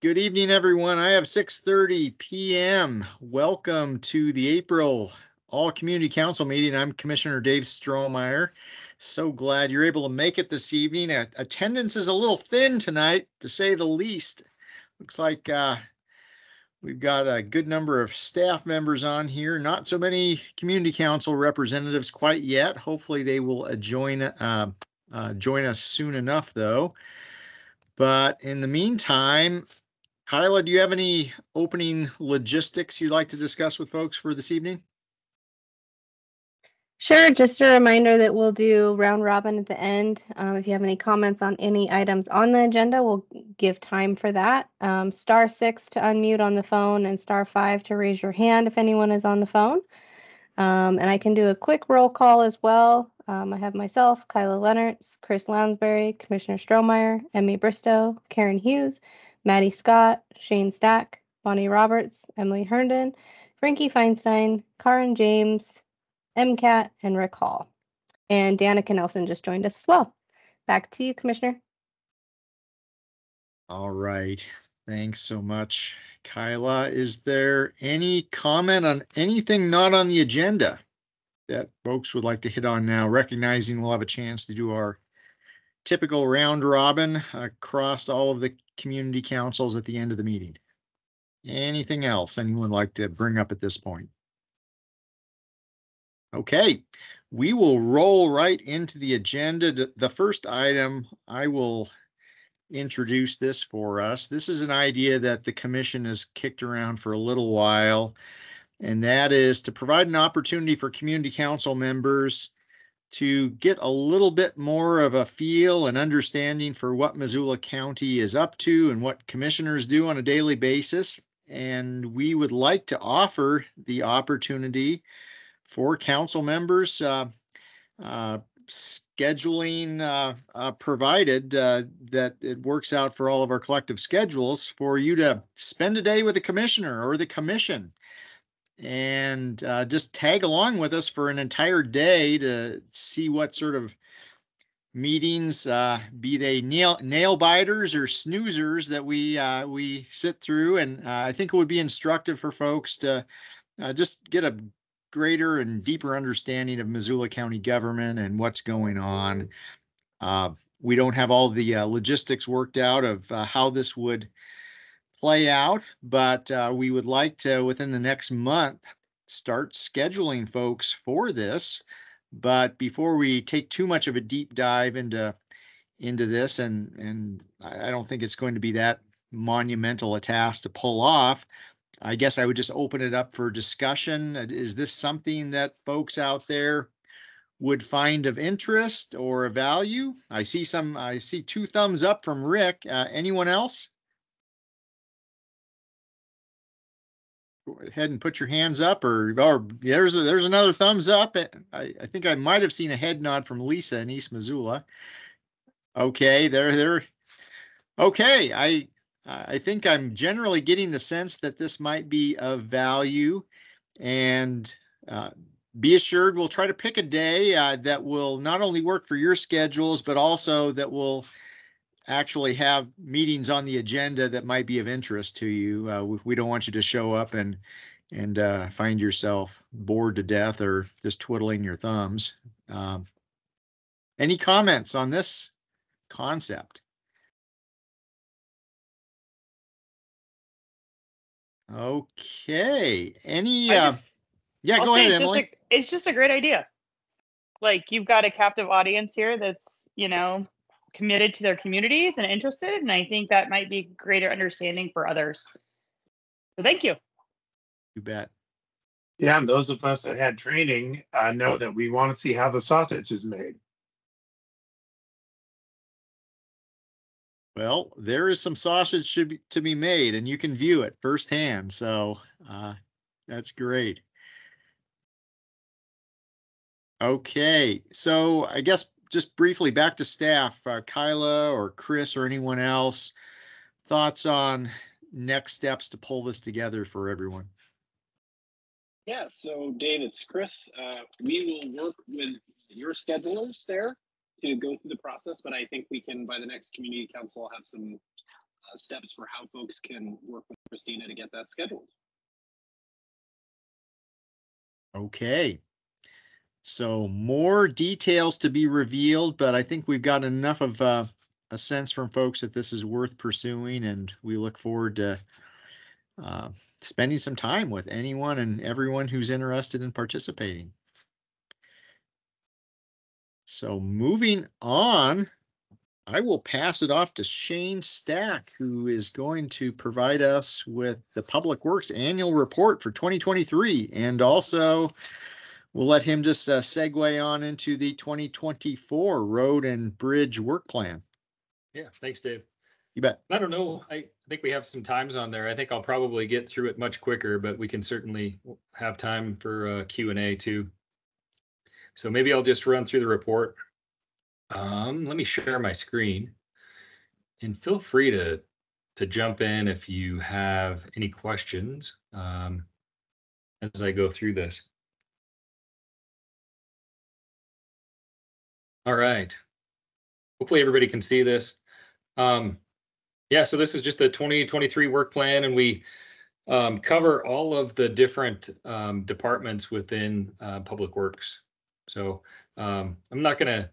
Good evening, everyone. I have 6:30 p.m. Welcome to the April All Community Council meeting. I'm Commissioner Dave Strohmeyer. So glad you're able to make it this evening. Attendance is a little thin tonight, to say the least. Looks like we've got a good number of staff members on here. Not so many community council representatives quite yet. Hopefully they will join us soon enough, though. But in the meantime, Kyla, do you have any opening logistics you'd like to discuss with folks for this evening? Sure, just a reminder that we'll do round robin at the end. If you have any comments on any items on the agenda, we'll give time for that. *6 to unmute on the phone and *5 to raise your hand if anyone is on the phone. And I can do a quick roll call as well. I have myself, Kyla Leonards, Chris Lounsbury, Commissioner Strohmeyer, Emmy Bristow, Karen Hughes, Maddie Scott, Shane Stack, Bonnie Roberts, Emily Herndon, Frankie Feinstein, Karen James, MCAT, and Rick Hall. And Danica Nelson just joined us as well. Back to you, Commissioner. All right. Thanks so much, Kyla. Is there any comment on anything not on the agenda that folks would like to hit on now, recognizing we'll have a chance to do our typical round robin across all of the community councils at the end of the meeting? Anything else anyone would like to bring up at this point? Okay, we will roll right into the agenda. The first item, I will introduce this for us. This is an idea that the commission has kicked around for a little while, and that is to provide an opportunity for community council members to get a little bit more of a feel and understanding for what Missoula County is up to and what commissioners do on a daily basis. And we would like to offer the opportunity for council members, scheduling provided that it works out for all of our collective schedules, for you to spend a day with the commissioner or the commission and just tag along with us for an entire day to see what sort of meetings, be they nail biters or snoozers, that we sit through. And I think it would be instructive for folks to just get a greater and deeper understanding of Missoula County government and what's going on. We don't have all the logistics worked out of how this would play out, but we would like to, within the next month, start scheduling folks for this. But before we take too much of a deep dive into this, and I don't think it's going to be that monumental a task to pull off, I guess I would just open it up for discussion. Is this something that folks out there would find of interest or of value? I see 2 thumbs up from Rick. Anyone else? Go ahead and put your hands up, or there's another thumbs up. I think I might have seen a head nod from Lisa in East Missoula. Okay, there. Okay, I think I'm generally getting the sense that this might be of value, and be assured we'll try to pick a day that will not only work for your schedules, but also that will actually have meetings on the agenda that might be of interest to you. We don't want you to show up and find yourself bored to death or just twiddling your thumbs. Any comments on this concept? Okay. Any? Yeah, go ahead, Emily. It's just a great idea. Like, you've got a captive audience here that's, committed to their communities and interested, and I think that might be greater understanding for others. So thank you. You bet. Yeah, and those of us that had training know that we want to see how the sausage is made. Well, there is some sausage to be made, and you can view it firsthand. So that's great. Okay, so I guess just briefly back to staff, Kyla or Chris or anyone else, thoughts on next steps to pull this together for everyone? Yeah, so Dave, it's Chris. We will work with your schedulers there to go through the process, but I think we can, by the next community council, have some steps for how folks can work with Christina to get that scheduled. Okay. So more details to be revealed, but I think we've got enough of a sense from folks that this is worth pursuing, and we look forward to spending some time with anyone and everyone who's interested in participating. So moving on, I will pass it off to Shane Stack, who is going to provide us with the Public Works Annual Report for 2023, and also we'll let him just segue on into the 2024 Road and Bridge Work Plan. Yeah, thanks, Dave. You bet. I don't know. I think we have some times on there. I think I'll probably get through it much quicker, but we can certainly have time for Q&A too. So maybe I'll just run through the report. Let me share my screen, and feel free to jump in if you have any questions as I go through this. All right. Hopefully everybody can see this. Yeah, so this is just the 2023 work plan, and we cover all of the different departments within Public Works. So I'm not going to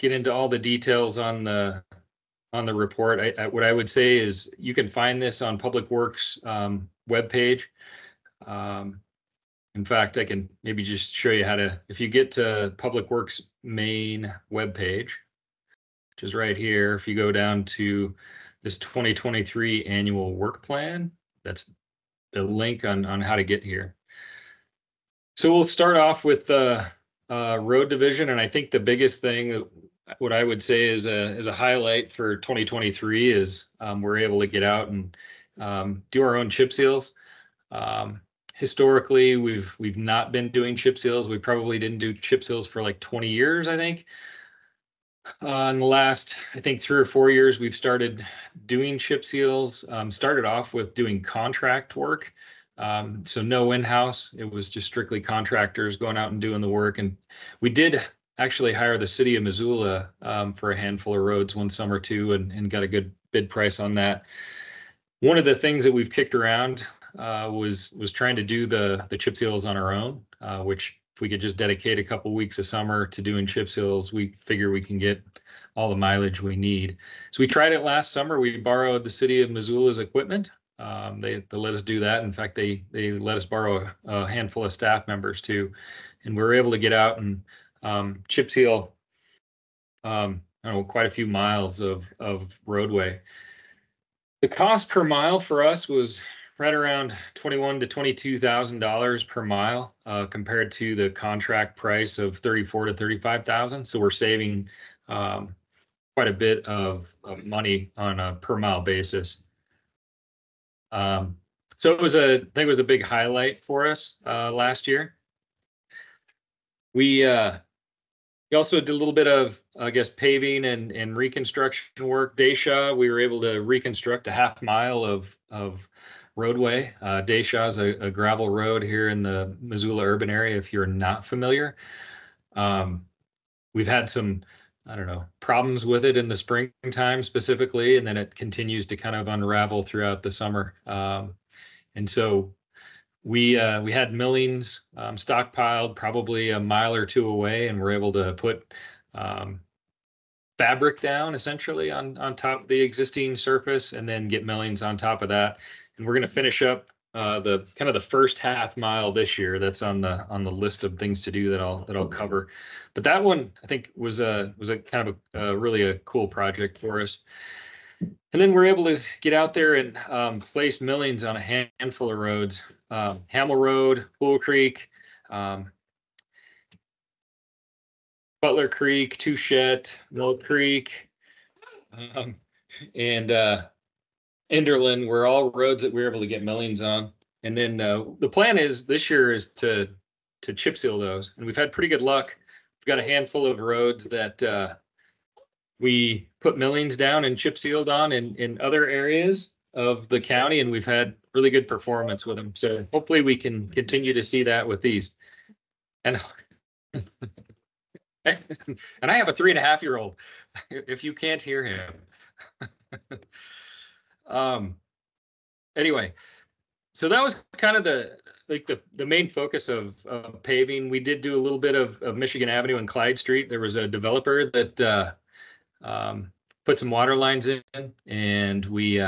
get into all the details on the report. What I would say is you can find this on Public Works webpage. In fact, I can maybe just show you how to, if you get to Public Works main webpage, which is right here, if you go down to this 2023 annual work plan, that's the link on how to get here. So we'll start off with the road division, and I think the biggest thing, what I would say is a highlight for 2023 is we're able to get out and do our own chip seals. Historically, we've not been doing chip seals. We probably didn't do chip seals for like 20 years, I think. In the last, I think 3 or 4 years, we've started doing chip seals. Started off with doing contract work. So no in-house, it was just strictly contractors going out and doing the work. And we did actually hire the city of Missoula for a handful of roads one summer too, and got a good bid price on that. One of the things that we've kicked around was trying to do the chip seals on our own, which if we could just dedicate a couple weeks a summer to doing chip seals, we figure we can get all the mileage we need. So we tried it last summer. We borrowed the city of Missoula's equipment. They let us do that. In fact, they let us borrow a handful of staff members too, and we were able to get out and chip seal I don't know, quite a few miles of roadway. The cost per mile for us was right around $21,000 to $22,000 per mile, compared to the contract price of $34,000 to $35,000. So we're saving quite a bit of money on a per mile basis. So I think it was a big highlight for us last year. We also did a little bit of, I guess, paving and reconstruction work. Dayshaw, we were able to reconstruct a half mile of roadway. Dayshaw is a gravel road here in the Missoula urban area, if you're not familiar. We've had some, I don't know, problems with it in the springtime specifically, and then it continues to kind of unravel throughout the summer. And so we had millings stockpiled probably a mile or two away, and we're able to put fabric down essentially on top of the existing surface, and then get millings on top of that. And we're going to finish up the kind of the first half mile this year. That's on the list of things to do that I'll cover. But that one I think was a kind of a really a cool project for us. And then we're able to get out there and place millings on a handful of roads: Hamel Road, Pool Creek, Butler Creek, Touchette, Mill Creek, and Enderlin were all roads that we were able to get millings on. And then the plan is this year is to chip seal those, and we've had pretty good luck. We've got a handful of roads that we put millings down and chip sealed on in other areas of the county, and we've had really good performance with them. So hopefully we can continue to see that with these. And and I have a 3.5-year-old, if you can't hear him. Anyway, so that was kind of the main focus of paving. We did do a little bit of Michigan Avenue and Clyde Street. There was a developer that put some water lines in, and we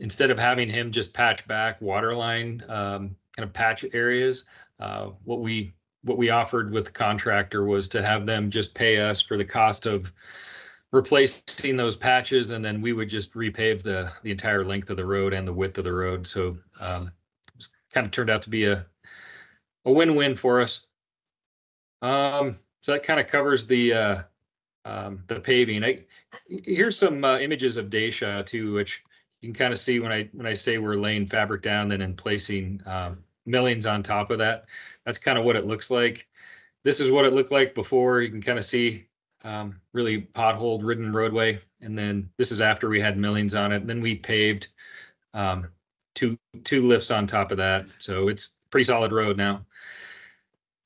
instead of having him just patch back water line kind of patch areas, what we offered with the contractor was to have them just pay us for the cost of replacing those patches, and then we would just repave the entire length of the road and the width of the road. So it kind of turned out to be a win-win for us. So that kind of covers the paving. Here's some images of Dacia too, which you can kind of see when I say we're laying fabric down and then placing millings on top of that. That's kind of what it looks like. This is what it looked like before. You can kind of see really pothole ridden roadway. And then this is after we had millings on it. And then we paved two lifts on top of that. So it's pretty solid road now.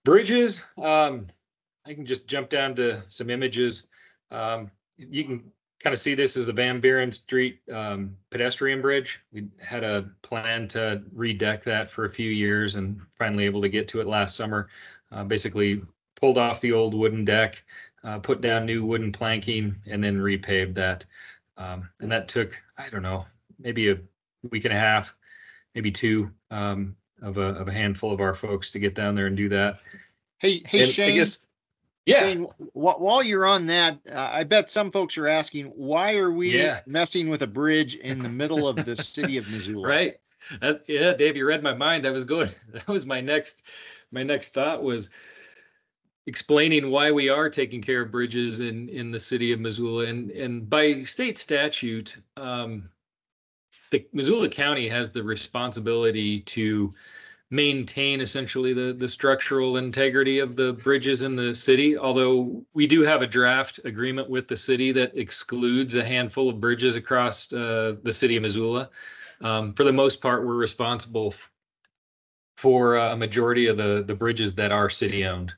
Bridges, I can just jump down to some images. You can kind of see this is the Van Buren Street pedestrian bridge. We had a plan to redeck that for a few years and finally able to get to it last summer. Basically pulled off the old wooden deck, put down new wooden planking, and then repaved that. And that took, I don't know, maybe a week and a half, maybe two of a handful of our folks to get down there and do that. Hey, And Shane. I guess, yeah. Shane, while you're on that, I bet some folks are asking, why are we messing with a bridge in the middle of the city of Missoula? Right. Yeah, Dave, you read my mind. That was good. That was my next thought was explaining why we are taking care of bridges in the city of Missoula. And by state statute, the Missoula County has the responsibility to maintain essentially the structural integrity of the bridges in the city, although we do have a draft agreement with the city that excludes a handful of bridges across the city of Missoula. For the most part, we're responsible for a majority of the bridges that are city owned.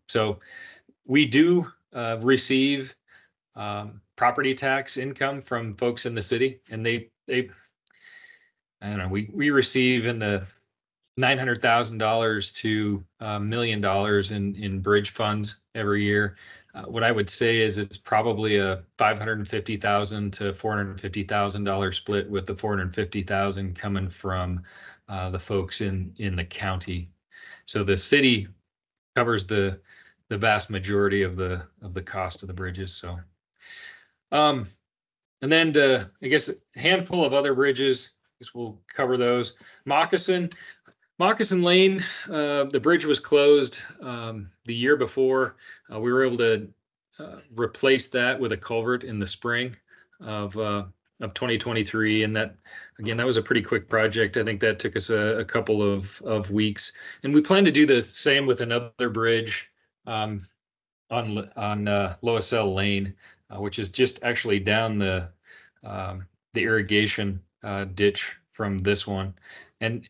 So we do receive property tax income from folks in the city, and they I don't know, we receive in the $900,000 to $1 million in bridge funds every year. What I would say is it's probably a $550,000 to $450,000 split, with the $450,000 coming from the folks in the county. So the city covers the vast majority of the cost of the bridges. So, and then I guess a handful of other bridges. I guess we'll cover those. Moccasin Lane, the bridge was closed the year before. We were able to replace that with a culvert in the spring of 2023, and that was a pretty quick project. I think that took us a couple of weeks, and we plan to do the same with another bridge on Loisel Lane, which is just actually down the irrigation ditch from this one. And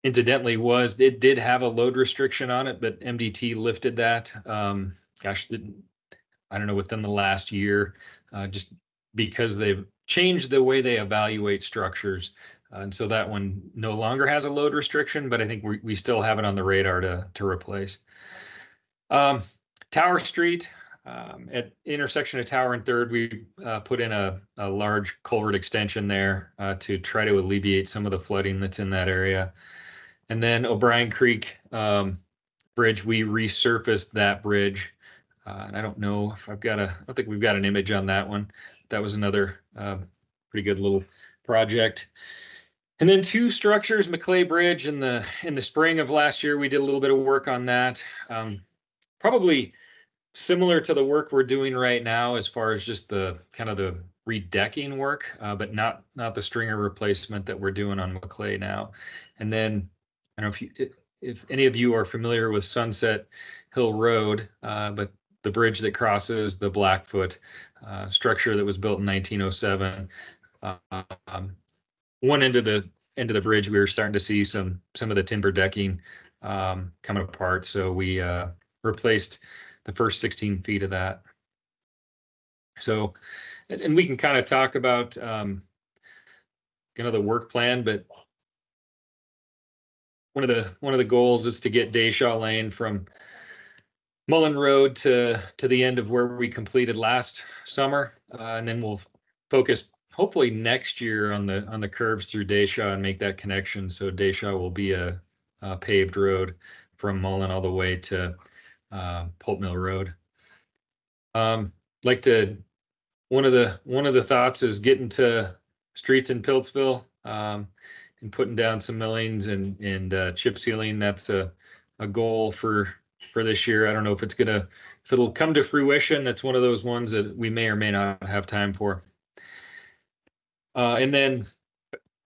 incidentally, it did have a load restriction on it, but MDT lifted that. I don't know, within the last year, just because they've changed the way they evaluate structures. And so that one no longer has a load restriction, but I think we still have it on the radar to replace. Tower Street, at intersection of Tower and 3rd, we put in a large culvert extension there to try to alleviate some of the flooding that's in that area. And then O'Brien Creek Bridge, we resurfaced that bridge. And I don't know if I don't think we've got an image on that one. That was another pretty good little project. And then 2 structures, Maclay Bridge in the spring of last year, we did a little bit of work on that. Probably similar to the work we're doing right now as far as just the kind of the redecking work, but not the stringer replacement that we're doing on Maclay now. And then I don't know if any of you are familiar with Sunset Hill Road, but the bridge that crosses the Blackfoot structure that was built in 1907. One end of the bridge, we were starting to see some of the timber decking coming apart. So we replaced the first 16 feet of that. So, and we can kind of talk about kind of the work plan, but one of the goals is to get Dayshaw Lane from Mullen Road to the end of where we completed last summer, and then we'll focus hopefully next year on the curves through Dayshaw and make that connection. So Dayshaw will be a paved road from Mullen all the way to Pulp Mill Road. Like to one of the thoughts is getting to streets in Piltsville and putting down some millings and chip sealing. That's a goal for this year. I don't know if it'll come to fruition. That's one of those ones that we may or may not have time for. And then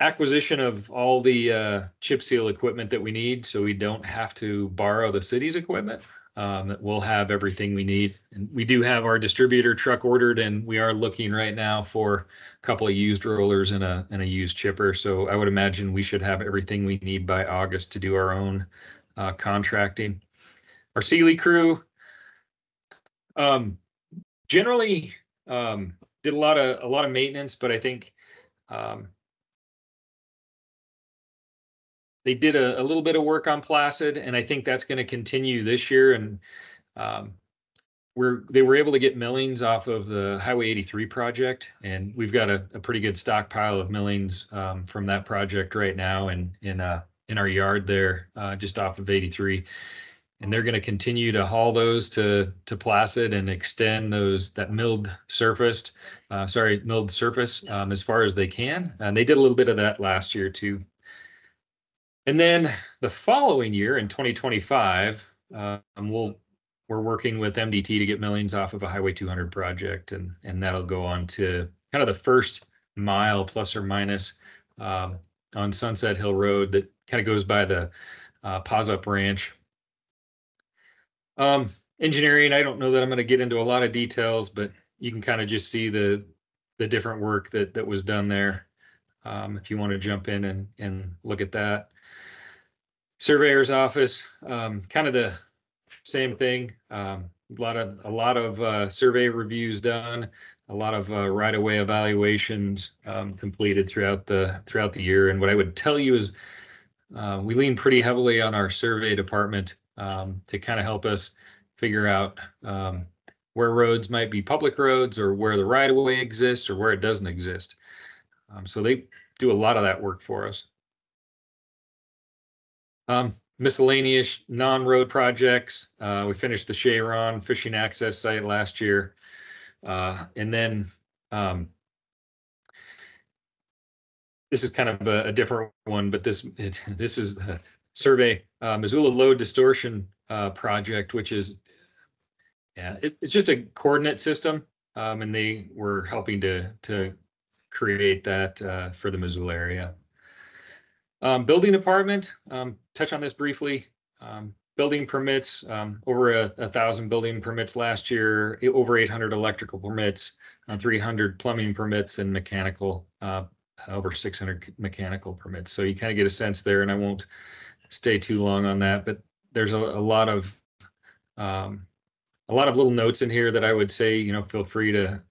acquisition of all the chip seal equipment that we need, so we don't have to borrow the city's equipment. We'll have everything we need. And we do have our distributor truck ordered, and we are looking right now for a couple of used rollers and a used chipper. So I would imagine we should have everything we need by August to do our own contracting. Our Sealy crew generally did a lot of maintenance, but I think they did a little bit of work on Placid, and I think that's going to continue this year. And they were able to get millings off of the Highway 83 project, and we've got a pretty good stockpile of millings from that project right now, and in our yard there, just off of 83. And they're going to continue to haul those to Placid and extend that milled surface as far as they can. And they did a little bit of that last year too. And then the following year in 2025, we're working with MDT to get millings off of a Highway 200 project, and that'll go on to kind of the first mile plus or minus on Sunset Hill Road that kind of goes by the Paws Up Ranch. Engineering, I don't know that I'm going to get into a lot of details, but you can kind of just see the different work that was done there. If you want to jump in and look at that. Surveyor's office, kind of the same thing. A lot of survey reviews done, a lot of right-of-way evaluations completed throughout the year. And what I would tell you is we lean pretty heavily on our survey department to kind of help us figure out where roads might be public roads, or where the right-of-way exists, or where it doesn't exist. So they do a lot of that work for us. Miscellaneous non-road projects. We finished the Cheyron fishing access site last year. And then this is kind of a different one, but this is the survey Missoula load distortion project, which is, it's just a coordinate system. And they were helping to create that for the Missoula area. Building department, touch on this briefly. Building permits, over 1,000 building permits last year, over 800 electrical permits, 300 plumbing permits, and mechanical, over 600 mechanical permits. So you kind of get a sense there, and I won't stay too long on that, but there's a lot of little notes in here that I would say, feel free to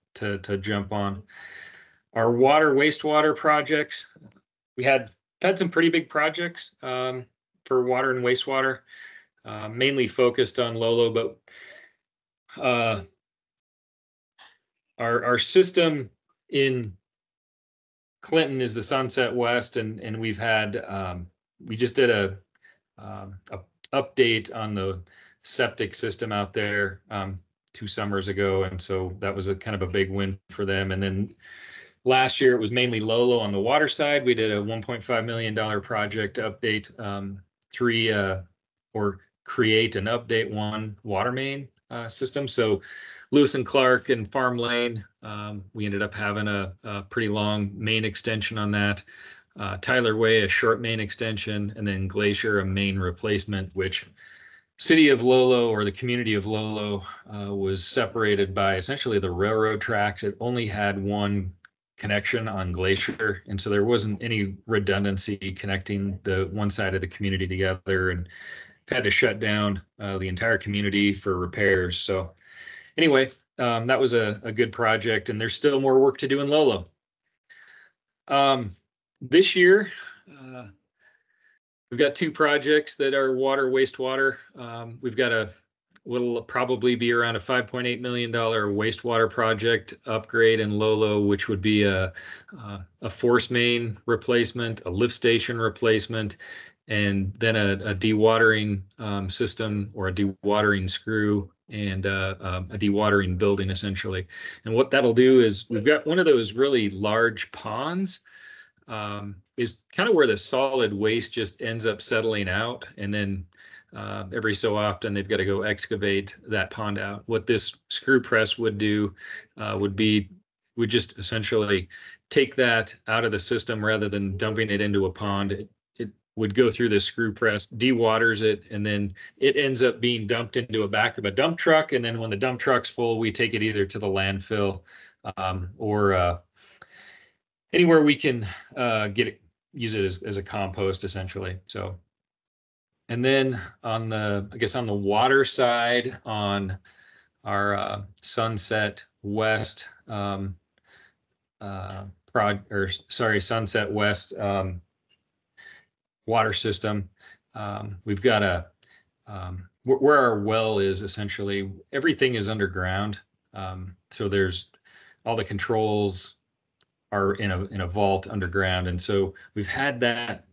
jump on. Our water wastewater projects, we had some pretty big projects for water and wastewater, mainly focused on Lolo, but our system in Clinton is the Sunset West, and we've had we just did a update on the septic system out there 2 summers ago, and so that was a kind of a big win for them. And then last year, it was mainly Lolo on the water side. We did a $1.5 million project update, or create and update one water main system. So Lewis and Clark and Farm Lane, we ended up having a pretty long main extension on that. Tyler Way, a short main extension, and then Glacier, a main replacement, which City of Lolo, or the community of Lolo, was separated by essentially the railroad tracks. It only had one connection on Glacier, and so there wasn't any redundancy connecting the one side of the community together, and had to shut down the entire community for repairs. So anyway, that was a good project, and there's still more work to do in Lolo. this year, we've got two projects that are water, wastewater. We've got will probably be around a $5.8 million wastewater project upgrade in Lolo, which would be a force main replacement, a lift station replacement, and then a dewatering system or a dewatering screw and a dewatering building essentially. And what that'll do is we've got one of those really large ponds is kind of where the solid waste just ends up settling out. And then every so often they've got to go excavate that pond out. What this screw press would do would just essentially take that out of the system rather than dumping it into a pond. It would go through the screw press, dewaters it, and then it ends up being dumped into a back of a dump truck. And then when the dump truck's full, we take it either to the landfill or anywhere we can use it as a compost essentially. So. And then on the water side, on our Sunset West Sunset West water system, we've got where our well is essentially everything is underground. So there's all the controls are in a vault underground, and so we've had that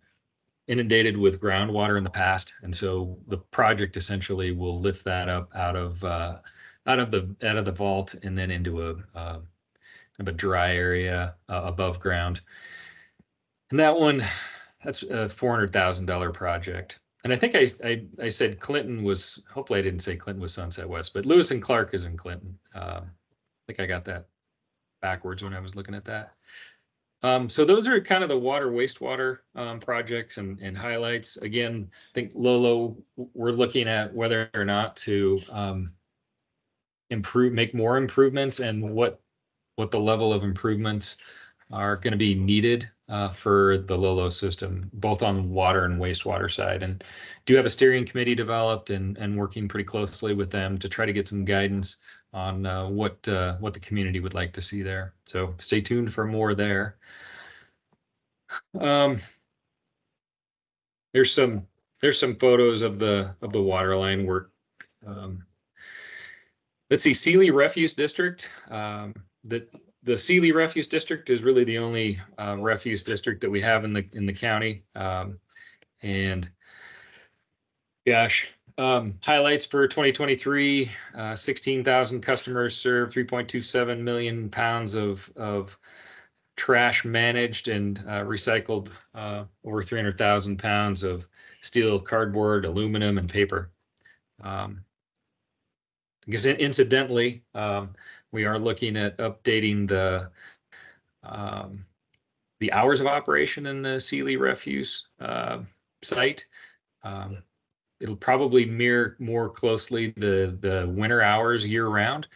inundated with groundwater in the past, and so the project essentially will lift that up out of the vault and then into a dry area above ground. And that's a $400,000 project. And I think I said Clinton was. Hopefully I didn't say Clinton was Sunset West, but Lewis and Clark is in Clinton. I think I got that backwards when I was looking at that. So those are kind of the water wastewater projects and highlights. Again, I think Lolo, we're looking at whether or not to make more improvements and what the level of improvements are going to be needed for the Lolo system, both on water and wastewater side. And do have a steering committee developed and working pretty closely with them to try to get some guidance on what the community would like to see there. So stay tuned for more there. There's some photos of the water line work. Let's see, Sealy Refuse District. The Sealy Refuse District is really the only refuse district that we have in the county. And gosh, highlights for 2023: 16,000 customers served, 3.27 million pounds of trash managed, and recycled over 300,000 pounds of steel, cardboard, aluminum, and paper. Because incidentally, we are looking at updating the hours of operation in the Sealy Refuse site. It'll probably mirror more closely the winter hours year round,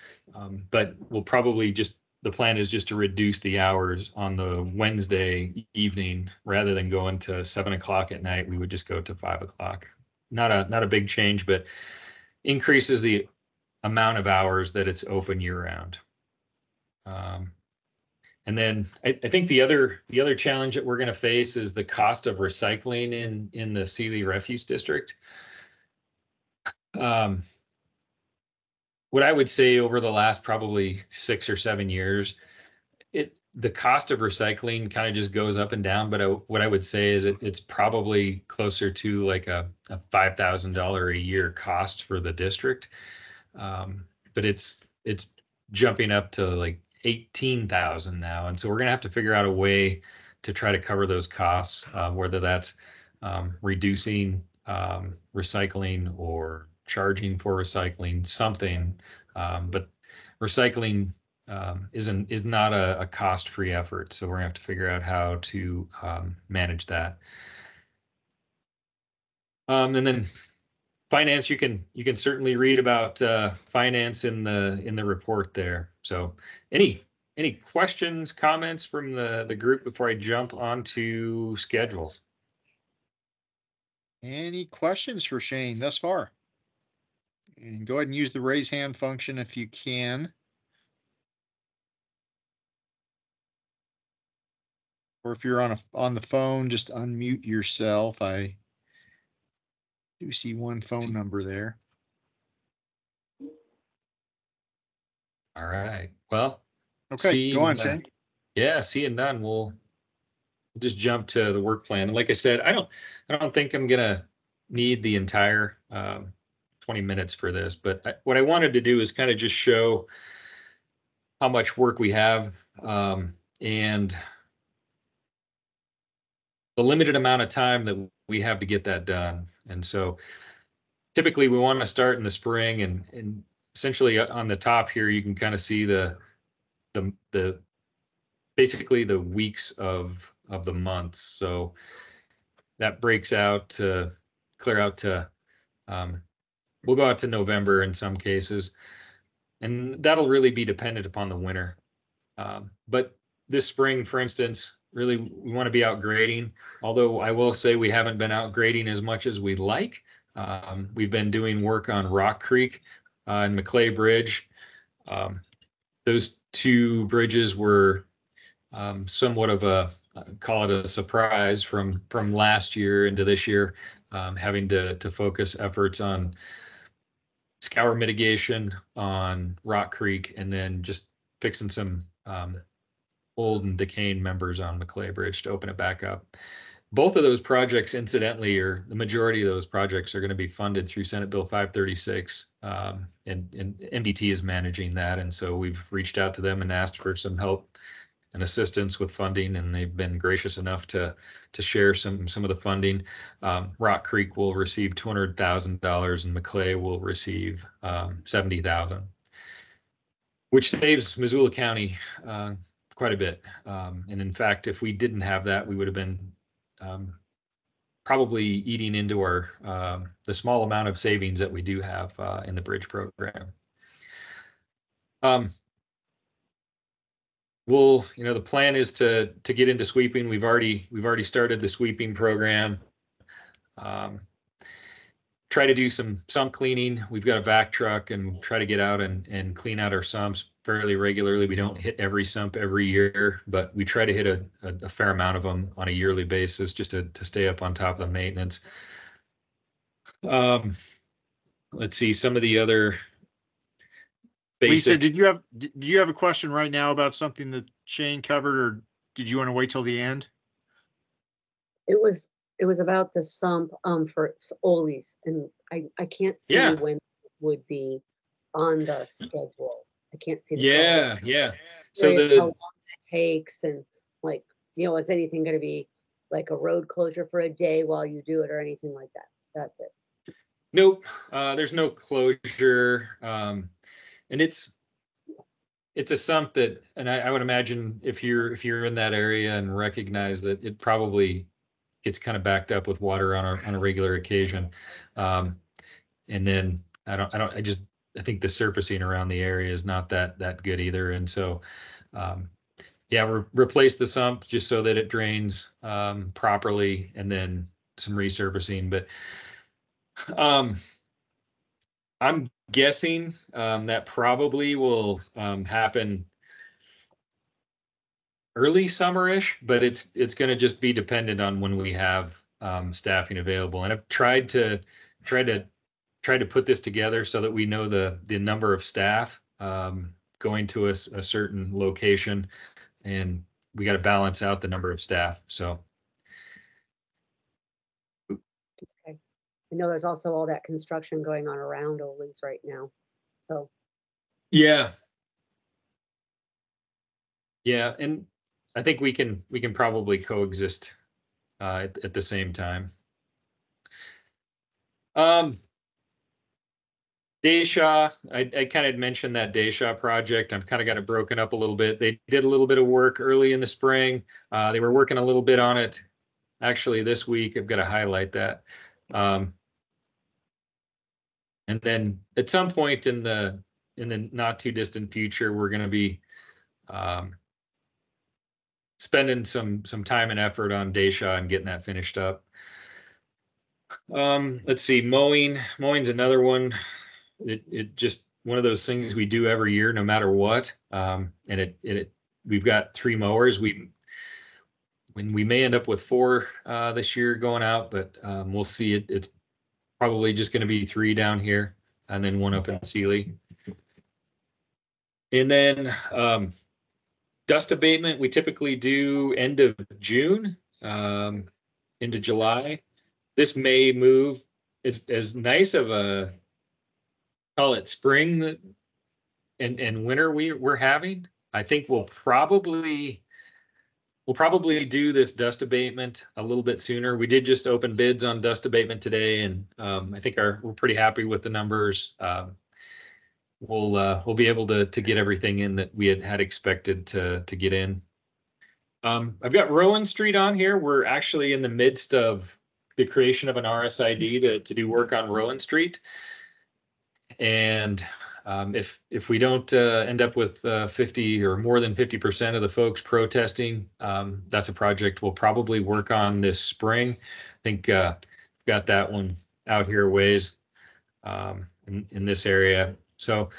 but we'll probably the plan is just to reduce the hours on the Wednesday evening rather than going to 7 o'clock at night. We would just go to 5 o'clock. Not a big change, but increases the amount of hours that it's open year round. And then I think the other challenge that we're going to face is the cost of recycling in the Sealy Refuse District. What I would say over the last probably 6 or 7 years, the cost of recycling kind of just goes up and down. But what I would say is it's probably closer to like a $5,000 a year cost for the district. But it's jumping up to like 18,000 now, and so we're gonna have to figure out a way to try to cover those costs, whether that's reducing recycling or charging for recycling, something. But recycling is not a cost-free effort, so we're gonna have to figure out how to manage that. And then finance, you can certainly read about finance in the report there. So any questions, comments from the group before I jump onto schedules? Any questions for Shane thus far? And go ahead and use the raise hand function if you can. Or if you're on the phone, just unmute yourself. I do see one phone number there. All right. Well, Okay, go on, seeing, Shane. yeah, seeing none, we'll just jump to the work plan. And like I said, I don't think I'm gonna need the entire 20 minutes for this, but what I wanted to do is kind of just show how much work we have and the limited amount of time that we have to get that done. And so typically we want to start in the spring, and essentially on the top here, you can kind of see the basically the weeks of the months. So that breaks out to clear out to we'll go out to November in some cases, and that'll really be dependent upon the winter. But this spring, for instance, really we want to be out grading, although I will say we haven't been out grading as much as we'd like. We've been doing work on Rock Creek and Maclay Bridge. Those two bridges were somewhat of a, call it a surprise from last year into this year, having to focus efforts on scour mitigation on Rock Creek, and then just fixing some old and decaying members on Maclay Bridge to open it back up. Both of those projects, incidentally, or the majority of those projects, are going to be funded through Senate Bill 536, and MDT is managing that. And so we've reached out to them and asked for some help and assistance with funding, and they've been gracious enough to share some of the funding. Rock Creek will receive $200,000, and Maclay will receive $70,000, which saves Missoula County quite a bit. And in fact, if we didn't have that, we would have been probably eating into our the small amount of savings that we do have in the bridge program. The plan is to get into sweeping. We've already started the sweeping program. Try to do some sump cleaning. We've got a vac truck, and try to get out and clean out our sumps fairly regularly. We don't hit every sump every year, but we try to hit a fair amount of them on a yearly basis, just to stay up on top of the maintenance. Let's see some of the other Lisa, basic. did you have a question right now about something that Shane covered, or did you want to wait till the end? It was about the sump for Ole's, and I can't see Yeah. when it would be on the schedule. I can't see the Yeah. So how long it takes, and like, is anything going to be like a road closure for a day while you do it or anything like that? That's it. Nope. There's no closure. And it's a sump that, and I would imagine if you're in that area and recognize that it probably gets kind of backed up with water on a regular occasion. And then I think the surfacing around the area is not that good either. And so, replace the sump just so that it drains properly, and then some resurfacing. But I'm guessing that probably will happen early summerish, but it's going to just be dependent on when we have staffing available. And I've tried to put this together so that we know the number of staff going to a certain location, and we got to balance out the number of staff. So. I know there's also all that construction going on around Ole's right now. So. Yeah. And I think we can probably coexist at the same time. Dayshaw, I kind of mentioned that Dayshaw project. I've kind of got it broken up a little bit. They did a little bit of work early in the spring. They were working a little bit on it actually this week. I've got to highlight that. And then at some point in the not too distant future, we're going to be spending some time and effort on Dayshaw and getting that finished up. Let's see, mowing's another one. It just one of those things we do every year, no matter what. And we've got 3 mowers. We and we may end up with 4 this year going out, but we'll see. It's probably just going to be 3 down here and then 1 up in Sealy. And then dust abatement, we typically do end of June into July. This may move as nice of a, call it spring and winter we're having. I think we'll probably do this dust abatement a little bit sooner. We did just open bids on dust abatement today, and I think we're pretty happy with the numbers. We'll be able to get everything in that we had expected to get in. I've got Rowan Street on here. We're actually in the midst of the creation of an RSID to do work on Rowan Street. And if we don't end up with 50 or more than 50% of the folks protesting, that's a project we'll probably work on this spring. I think got that one out here a ways in this area. So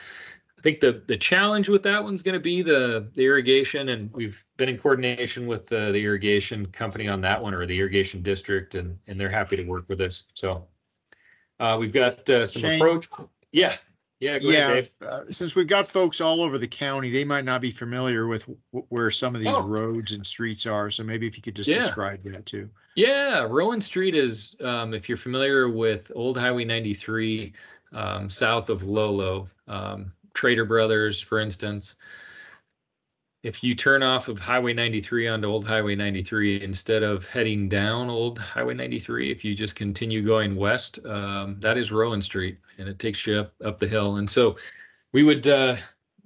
I think the challenge with that one's going to be the irrigation, and we've been in coordination with the irrigation company on that one, or the irrigation district, and they're happy to work with us. So we've got some Shane? approach. Yeah. Yeah. Go ahead, Dave. Since we've got folks all over the county, they might not be familiar with where some of these roads and streets are. So maybe if you could just describe that too. Yeah, Rowan Street is, if you're familiar with Old Highway 93, south of Lolo, Trader Brothers, for instance. If you turn off of Highway 93 onto Old Highway 93, instead of heading down Old Highway 93, if you just continue going west, that is Rowan Street, and it takes you up the hill. And so we would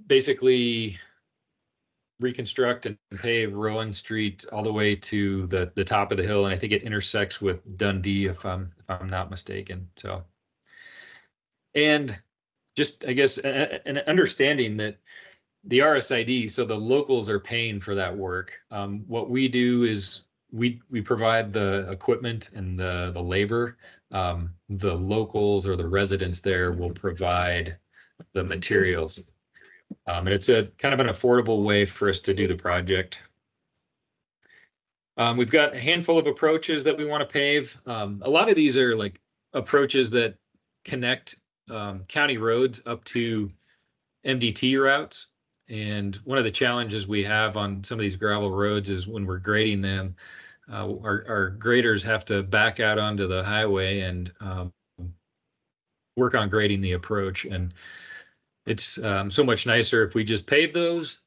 basically reconstruct and pave Rowan Street all the way to the top of the hill, and I think it intersects with Dundee, if I'm not mistaken. So, and just, I guess, an understanding that the RSID, so the locals are paying for that work. What we do is we provide the equipment and the labor. The locals or the residents there will provide the materials. And it's a kind of an affordable way for us to do the project. We've got a handful of approaches that we want to pave. A lot of these are like approaches that connect county roads up to MDT routes. And one of the challenges we have on some of these gravel roads is when we're grading them, our graders have to back out onto the highway and work on grading the approach. And it's so much nicer if we just pave those,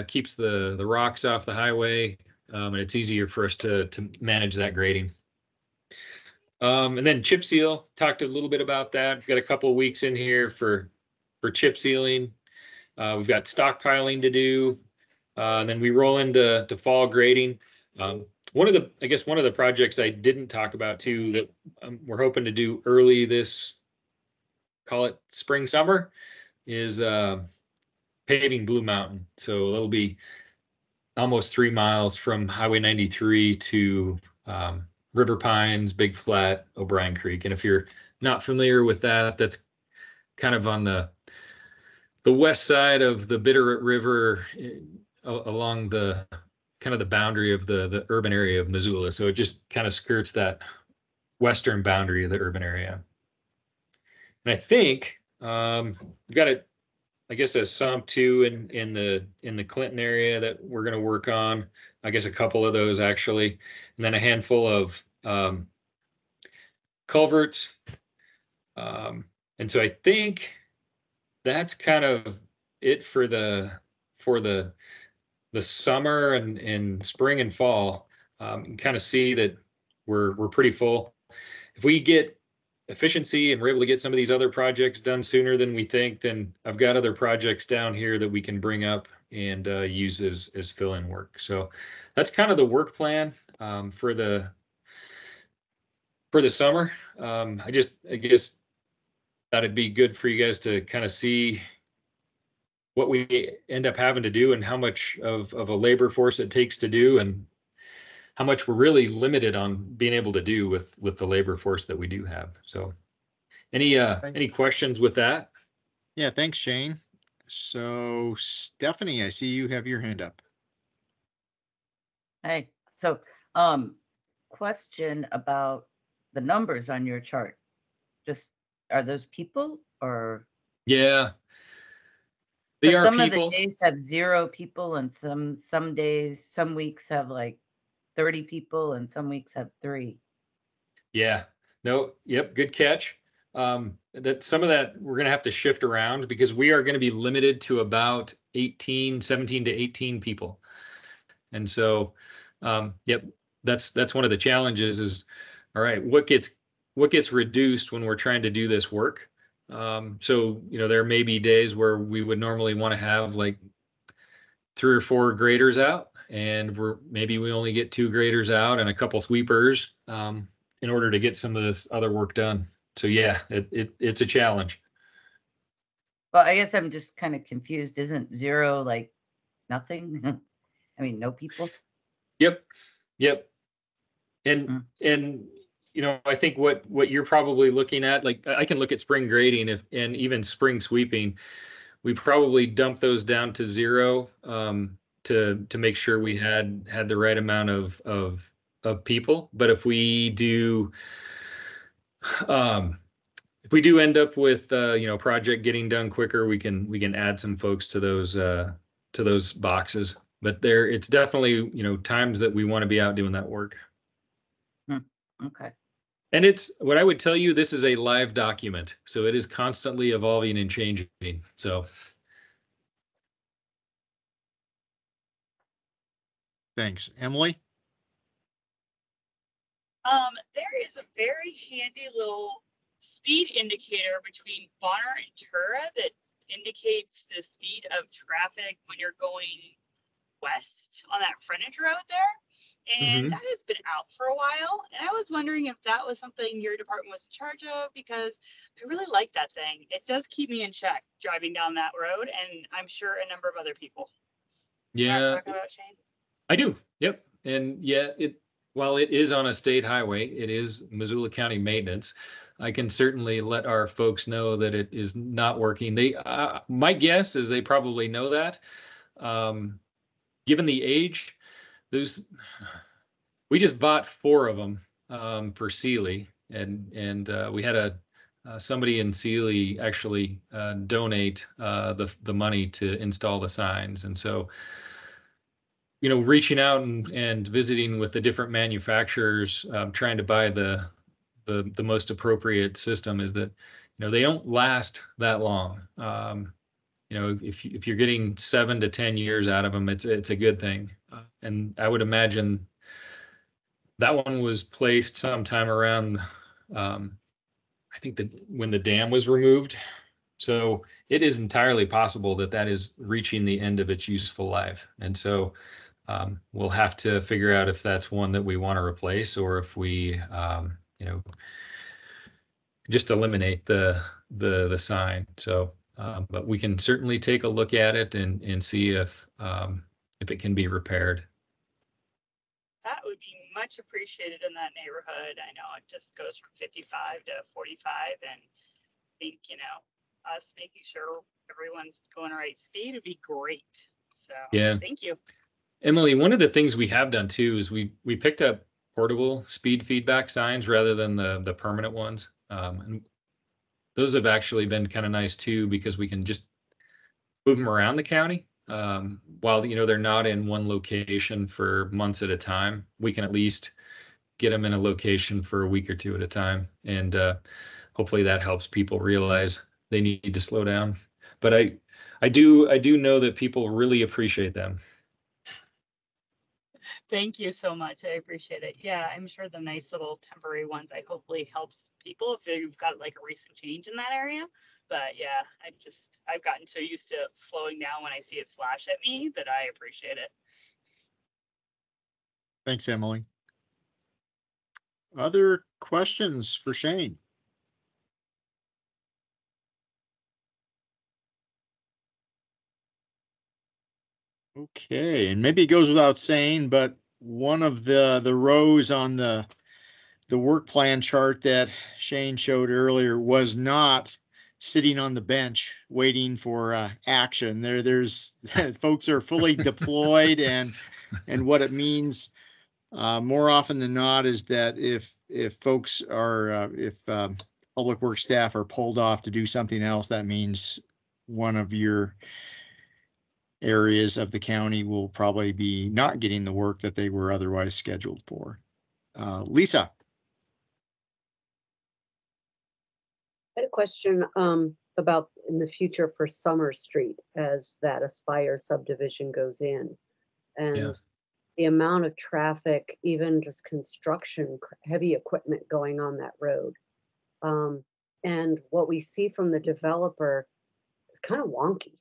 keeps the rocks off the highway, and it's easier for us to manage that grading. And then chip seal, talked a little bit about that. We've got a couple of weeks in here for chip sealing. We've got stockpiling to do, and then we roll into fall grading. One of the projects I didn't talk about too that we're hoping to do early this, call it spring, summer, is paving Blue Mountain. So it'll be almost 3 miles from Highway 93 to River Pines, Big Flat, O'Brien Creek. And if you're not familiar with that, that's kind of on the west side of the Bitterroot River, along the kind of the boundary of the urban area of Missoula. So it just kind of skirts that western boundary of the urban area. And I think we've got a sump too in the Clinton area that we're going to work on. I guess a couple of those actually, and then a handful of culverts. And so I think that's kind of it for the summer and spring and fall. You kind of see that we're pretty full. If we get efficiency and we're able to get some of these other projects done sooner than we think, then I've got other projects down here that we can bring up and use as fill-in work. So that's kind of the work plan for the summer. I guess that'd be good for you guys to kind of see what we end up having to do and how much of a labor force it takes to do, and how much we're really limited on being able to do with the labor force that we do have. So any questions with that? Yeah, thanks, Shane. So Stephanie, I see you have your hand up. Hey, so Question about the numbers on your chart. Just, are those people or? Yeah. They 'Cause are some people. of the days have 0 people and some days, some weeks have like 30 people and some weeks have 3. Yeah. No. Yep. Good catch. That some of that we're going to have to shift around because we are going to be limited to about 17 to 18 people. And so, yep, that's one of the challenges is, all right, what gets reduced when we're trying to do this work? So, there may be days where we would normally want to have like 3 or 4 graders out, and maybe we only get 2 graders out and a couple sweepers, in order to get some of this other work done. So yeah, it's a challenge. Well, I guess I'm just kind of confused. Isn't 0 like nothing? I mean, no people? Yep. And I think what you're probably looking at, like I can look at spring grading and even spring sweeping, we probably dump those down to 0, to make sure we had the right amount of people. But if we do end up with project getting done quicker, we can add some folks to those boxes. But it's definitely times that we want to be out doing that work. Okay. And it's what I would tell you, this is a live document, so it is constantly evolving and changing. So Thanks. Emily? There is a very handy little speed indicator between Bonner and Tura that indicates the speed of traffic when you're going west on that frontage road there. And that has been out for a while. And I was wondering if that was something your department was in charge of, because I really like that thing. It does keep me in check driving down that road, and I'm sure a number of other people. You know what I'm talking about, Shane? I do. Yep. And yeah, while it is on a state highway, it is Missoula County maintenance. I can certainly let our folks know that it is not working. My guess is they probably know that. Given the age, we just bought 4 of them for Sealy, and we had somebody in Sealy actually donate the money to install the signs. And so, reaching out and visiting with the different manufacturers, trying to buy the most appropriate system, is that they don't last that long. If you're getting 7 to 10 years out of them, it's a good thing. And I would imagine that one was placed sometime around, I think that when the dam was removed. So it is entirely possible that is reaching the end of its useful life. And so we'll have to figure out if that's one that we want to replace, or if we, just eliminate the sign. So, but we can certainly take a look at it and see if it can be repaired. That would be much appreciated in that neighborhood. I know it just goes from 55 to 45, and I think, us making sure everyone's going the right speed would be great. So yeah, thank you. Emily, one of the things we have done too is we picked up portable speed feedback signs rather than the permanent ones. And those have actually been kind of nice too, because we can just move them around the county. While they're not in one location for months at a time, we can at least get them in a location for a week or 2 at a time, and hopefully that helps people realize they need to slow down. But I do know that people really appreciate them. Thank you so much. I appreciate it. Yeah, I'm sure the nice little temporary ones, hopefully helps people if you've got like a recent change in that area. But yeah, I've gotten so used to slowing down when I see it flash at me that I appreciate it. Thanks, Emily. Other questions for Shane? Okay, and maybe it goes without saying, but one of the rows on the work plan chart that Shane showed earlier was not sitting on the bench waiting for action. There's folks are fully deployed, and what it means more often than not is that if folks are, if public works staff are pulled off to do something else, that means one of your areas of the county will probably be not getting the work that they were otherwise scheduled for. Lisa. I had a question about in the future for Summer Street as that Aspire subdivision goes in. And Yeah. the amount of traffic, even just construction, heavy equipment going on that road. And what we see from the developer is kind of wonky.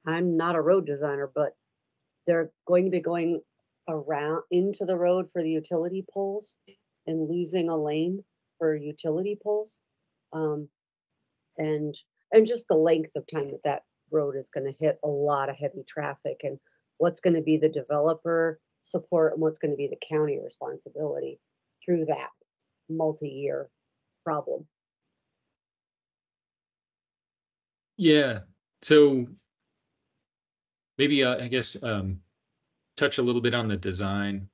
I'm not a road designer, but they're going to be going around into the road for the utility poles and losing a lane for utility poles. And just the length of time that that road is going to hit a lot of heavy traffic, and what's going to be the developer support and what's going to be the county responsibility through that multi-year problem. Yeah. So maybe I guess touch a little bit on the design.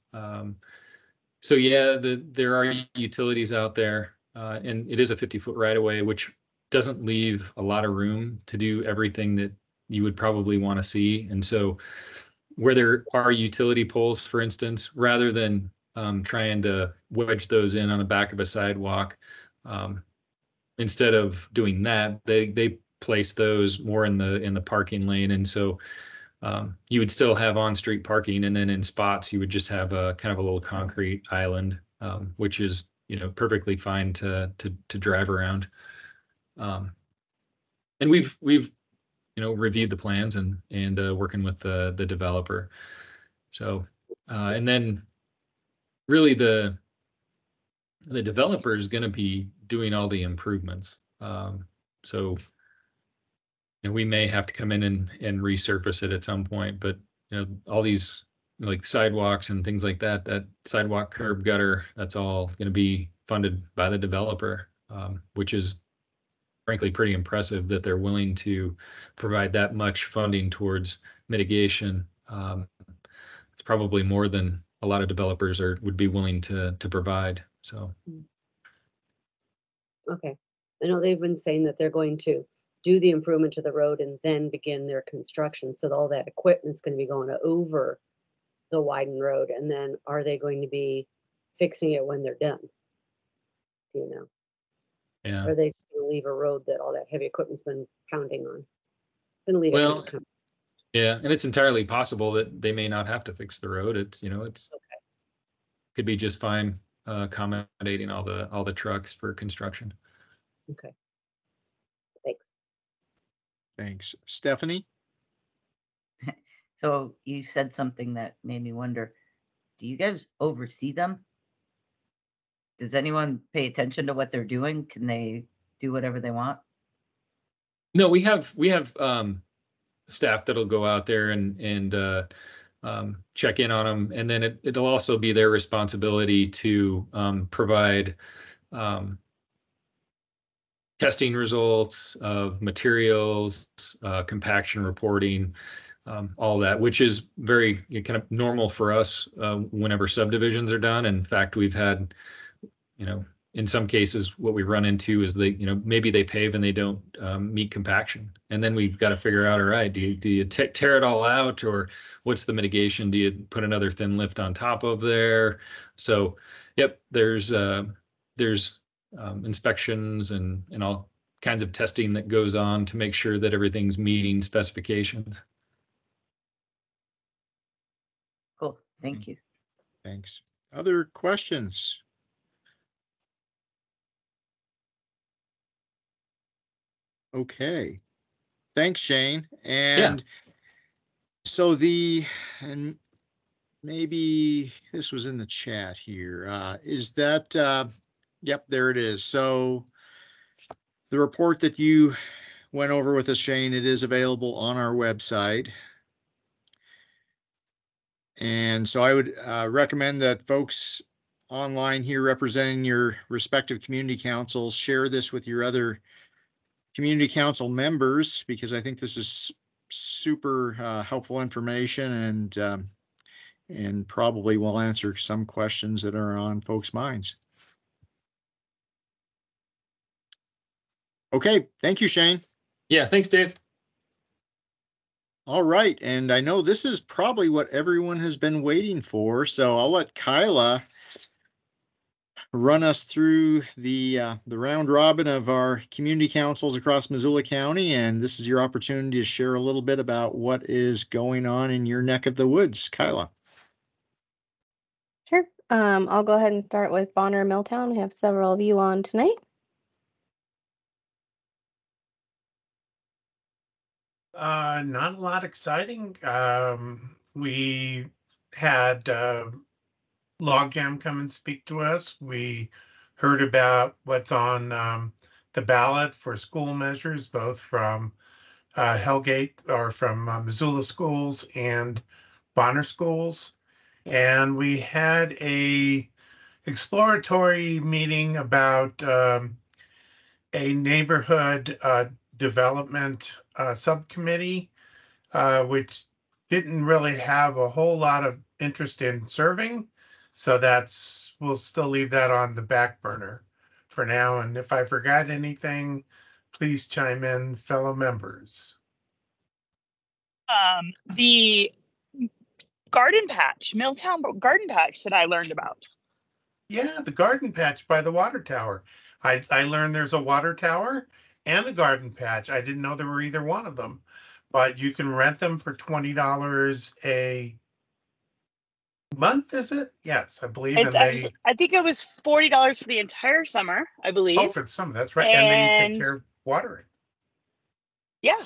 So yeah, there are utilities out there, and it is a 50-foot right of way, which doesn't leave a lot of room to do everything that you would probably want to see. And so where there are utility poles, for instance, rather than trying to wedge those in on the back of a sidewalk, instead of doing that, they place those more in the parking lane. And so you would still have on-street parking, and then in spots you would just have a kind of a little concrete island, which is, you know, perfectly fine to drive around. And we've you know, reviewed the plans and working with the developer. So and then really the developer is going to be doing all the improvements. So you know, we may have to come in and resurface it at some point, but you know, all these like sidewalks and things like that, that sidewalk, curb, gutter, that's all going to be funded by the developer, which is frankly pretty impressive that they're willing to provide that much funding towards mitigation. It's probably more than a lot of developers would be willing to provide. So. Okay. I know they've been saying that they're going to do the improvement to the road and then begin their construction. So all that equipment's going to be going over the widened road. And then are they going to be fixing it when they're done? Do you know? Yeah. Or are they just going to leave a road that all that heavy equipment's been pounding on? Going to leave Well, it. yeah, and it's entirely possible that they may not have to fix the road. It's, you know, it's Okay. Could be just fine accommodating all the trucks for construction. Okay. Thanks. Thanks. Stephanie? So you said something that made me wonder, do you guys oversee them? Does anyone pay attention to what they're doing? Can they do whatever they want? No, we have staff that'll go out there and check in on them, and then it'll also be their responsibility to provide testing results of materials, compaction reporting, all that, which is very kind of normal for us whenever subdivisions are done. In fact, we've had, you know, in some cases, what we run into is you know, maybe they pave and they don't meet compaction. And then we've got to figure out, all right, do you tear it all out, or what's the mitigation? Do you put another thin lift on top of there? So, yep, there's inspections and all kinds of testing that goes on to make sure that everything's meeting specifications. Cool, thank you. Thanks. Other questions? Okay. Thanks, Shane. And so and maybe this was in the chat here. Is that, yep, there it is. So the report that you went over with us, Shane, it is available on our website. And so I would recommend that folks online here representing your respective community councils share this with your other community council members, because I think this is super helpful information, and probably will answer some questions that are on folks' minds. Okay, thank you, Shane. Yeah, thanks, Dave. All right, and I know this is probably what everyone has been waiting for, so I'll let Kyla run us through the round robin of our community councils across Missoula County, and this is your opportunity to share a little bit about what is going on in your neck of the woods. Kyla. Sure. I'll go ahead and start with Bonner Milltown. We have several of you on tonight. Not a lot exciting. We had Logjam come and speak to us. We heard about what's on the ballot for school measures, both from Hellgate or from Missoula schools and Bonner schools. And we had a exploratory meeting about a neighborhood development subcommittee, which didn't really have a whole lot of interest in serving. So we'll still leave that on the back burner for now. And if I forgot anything, please chime in, fellow members. The garden patch, Milltown Garden Patch that I learned about. Yeah, the garden patch by the water tower. I learned there's a water tower and a garden patch. I didn't know there were either one of them, but you can rent them for $20 a month, is it? Yes, I believe. It's actually, I think it was $40 for the entire summer, I believe. Oh, for the summer, that's right. And they take care of watering. Yeah.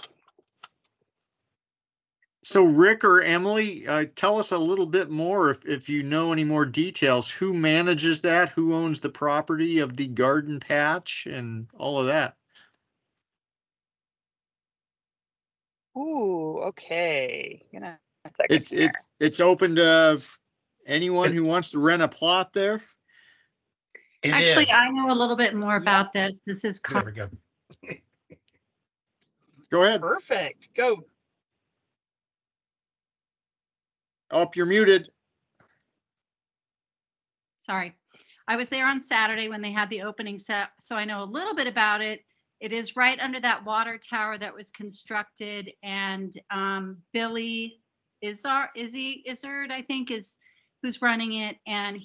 So Rick or Emily, tell us a little bit more if you know any more details. Who manages that? Who owns the property of the garden patch and all of that? Ooh, okay. It's open to anyone who wants to rent a plot there. Actually, I know a little bit more about this. This is There we go. Go ahead. Perfect. Go. Oh, you're muted. Sorry. I was there on Saturday when they had the opening set, so I know a little bit about it. It is right under that water tower that was constructed, and Billy Izzard, I think, is who's running it. And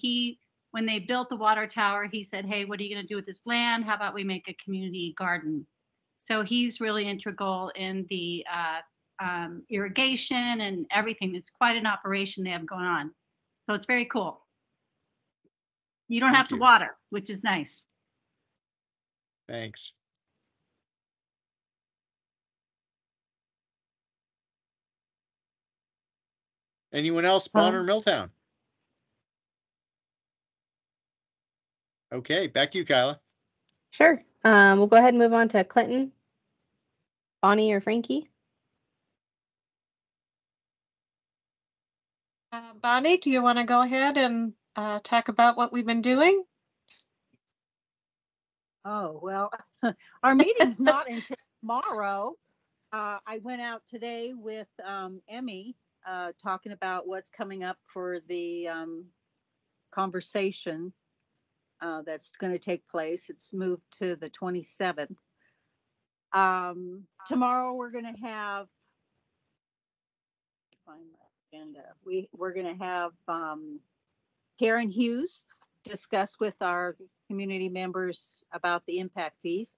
when they built the water tower, he said, "Hey, what are you going to do with this land? How about we make a community garden?" So he's really integral in the irrigation and everything. It's quite an operation they have going on. So it's very cool. You don't have to water, which is nice. Thanks. Anyone else, Bonner, Milltown? Okay, back to you, Kyla. Sure. We'll go ahead and move on to Clinton. Bonnie or Frankie? Bonnie, do you want to go ahead and talk about what we've been doing? Oh, well, our meeting's not until tomorrow. I went out today with Emmy talking about what's coming up for the conversation that's going to take place. It's moved to the 27th. Tomorrow we're going to have, find my agenda. We're going to have Karen Hughes discuss with our community members about the impact fees.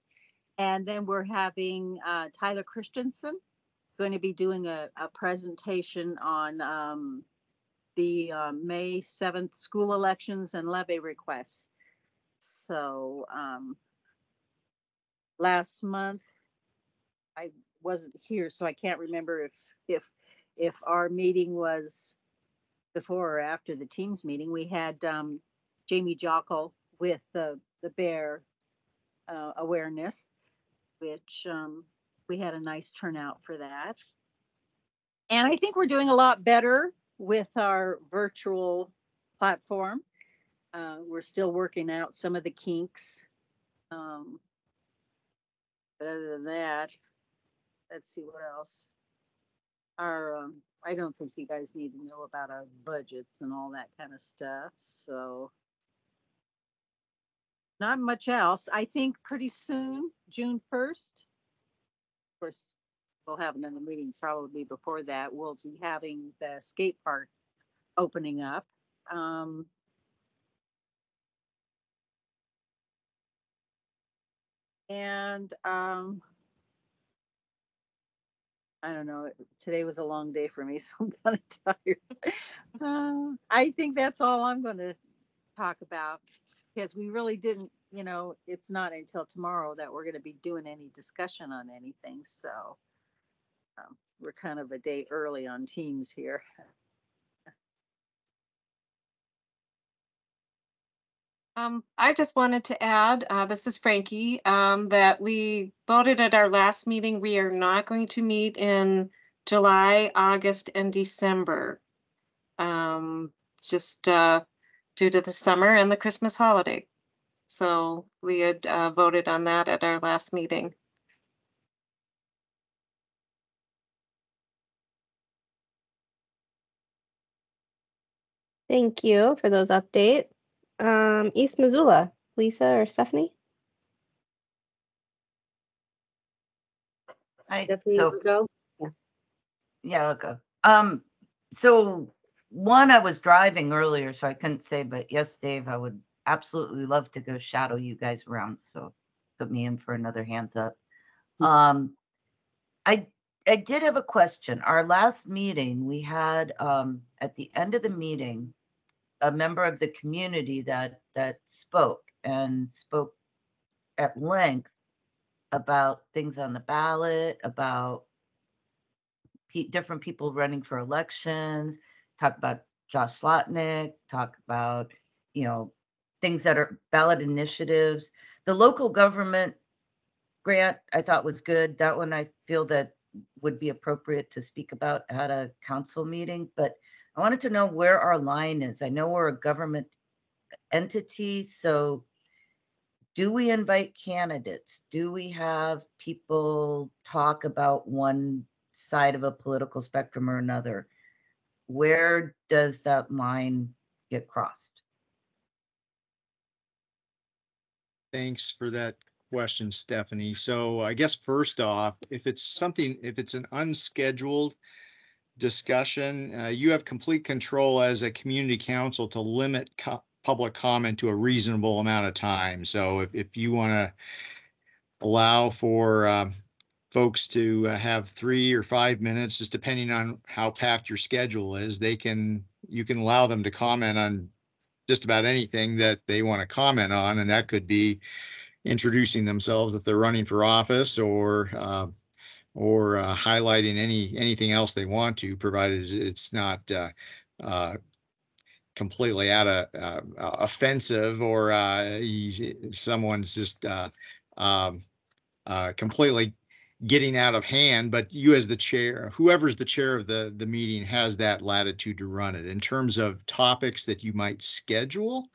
And then we're having Tyler Christensen going to be doing a presentation on the May 7th school elections and levy requests. So last month I wasn't here, so I can't remember if our meeting was before or after the Teams meeting. We had Jamie Jockel with the bear awareness, which we had a nice turnout for that. And I think we're doing a lot better with our virtual platform. We're still working out some of the kinks. But other than that, let's see what else. Our I don't think you guys need to know about our budgets and all that kind of stuff, so. Not much else. I think pretty soon, June 1st. Of course, we'll have another meeting probably before that. We'll be having the skate park opening up. I don't know. Today was a long day for me, so I'm kind of tired. I think that's all I'm going to talk about, because we really didn't, it's not until tomorrow that we're going to be doing any discussion on anything. So we're kind of a day early on Teams here. I just wanted to add, this is Frankie, that we voted at our last meeting. We are not going to meet in July, August, and December. Just due to the summer and the Christmas holiday. So we had voted on that at our last meeting. Thank you for those updates. East Missoula, Lisa or Stephanie? Stephanie, So you go. yeah, I'll go. So one, I was driving earlier, so I couldn't say, but yes, Dave, I would absolutely love to go shadow you guys around. So put me in for another hands up. I did have a question. Our last meeting, we had at the end of the meeting, a member of the community that spoke at length about things on the ballot, about different people running for elections, talk about Josh Slotnick, talk about, things that are ballot initiatives. The local government grant I thought was good. That one I feel that would be appropriate to speak about at a council meeting, but I wanted to know where our line is. I know we're a government entity, so do we invite candidates? Do we have people talk about one side of a political spectrum or another? Where does that line get crossed? Thanks for that question, Stephanie. So I guess first off, if it's an unscheduled discussion, you have complete control as a community council to limit public comment to a reasonable amount of time. So if you want to allow for folks to have 3 or 5 minutes, just depending on how packed your schedule is, you can allow them to comment on just about anything that they want to comment on, and that could be introducing themselves if they're running for office, or highlighting anything else they want to, provided it's not completely offensive, or someone's just completely getting out of hand. But you, as the chair, whoever's the chair of the meeting, has that latitude to run it. In terms of topics that you might schedule,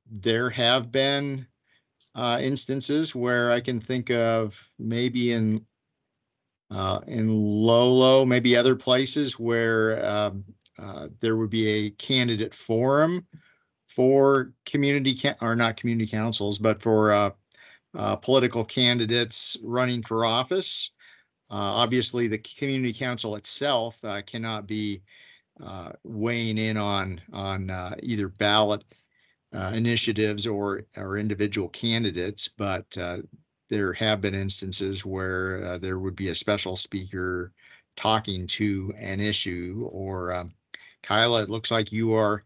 there have been instances where I can think of, maybe in Lolo, maybe other places, where there would be a candidate forum for not community councils, but for political candidates running for office. Obviously, the community council itself cannot be weighing in on either ballot initiatives or individual candidates, but there have been instances where there would be a special speaker talking to an issue. Or Kyla, it looks like you are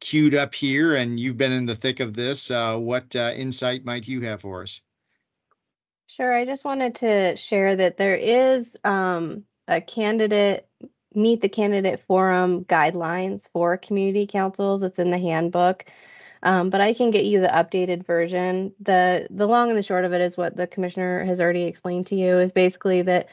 queued up here and you've been in the thick of this. What insight might you have for us? Sure. I just wanted to share that there is a meet the candidate forum guidelines for community councils. It's in the handbook. But I can get you the updated version. The long and the short of it is what the commissioner has already explained to you, is basically that